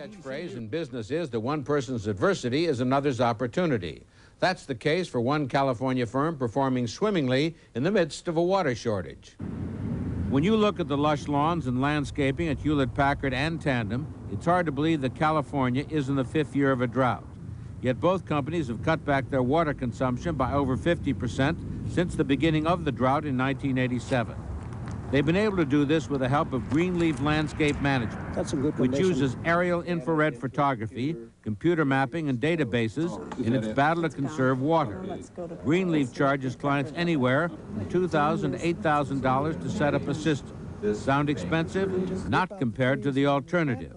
catchphrase in business is that one person's adversity is another's opportunity. That's the case for one California firm performing swimmingly in the midst of a water shortage. When you look at the lush lawns and landscaping at Hewlett-Packard and Tandem, it's hard to believe that California is in the 5th year of a drought. Yet both companies have cut back their water consumption by over 50% since the beginning of the drought in 1987. They've been able to do this with the help of Greenleaf Landscape Management, which uses aerial infrared photography, computer mapping, and databases in its battle to conserve water. Greenleaf charges clients anywhere from $2,000 to $8,000 to set up a system. Sound expensive? Not compared to the alternative.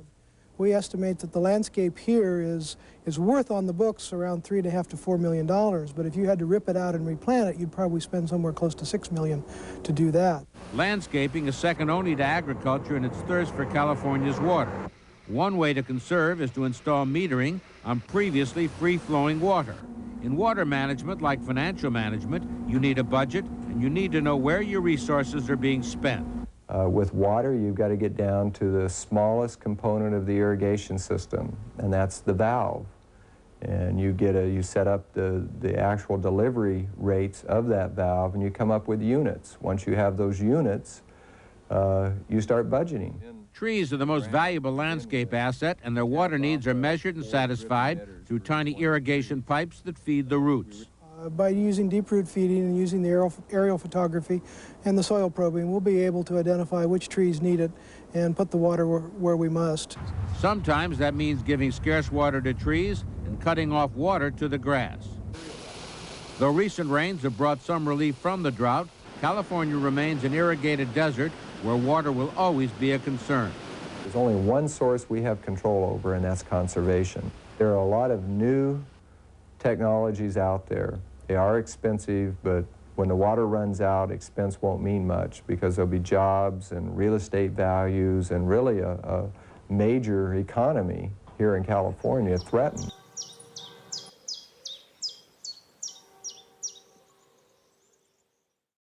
We estimate that the landscape here is worth on the books around $3.5 to $4 million, but if you had to rip it out and replant it, you'd probably spend somewhere close to $6 million to do that. Landscaping is second only to agriculture in its thirst for California's water. One way to conserve is to install metering on previously free-flowing water. In water management, like financial management, you need a budget and you need to know where your resources are being spent. With water, you've got to get down to the smallest component of the irrigation system, and that's the valve. And you set up the actual delivery rates of that valve, and you come up with units. Once you have those units, you start budgeting. Trees are the most valuable landscape asset, and their water needs are measured and satisfied through tiny irrigation pipes that feed the roots. By using deep root feeding and using the aerial photography and the soil probing, we'll be able to identify which trees need it and put the water where we must. Sometimes that means giving scarce water to trees and cutting off water to the grass. Though recent rains have brought some relief from the drought, California remains an irrigated desert where water will always be a concern. There's only one source we have control over, and that's conservation. There are a lot of new technologies out there. They are expensive, but when the water runs out, expense won't mean much because there'll be jobs and real estate values and really a major economy here in California threatened.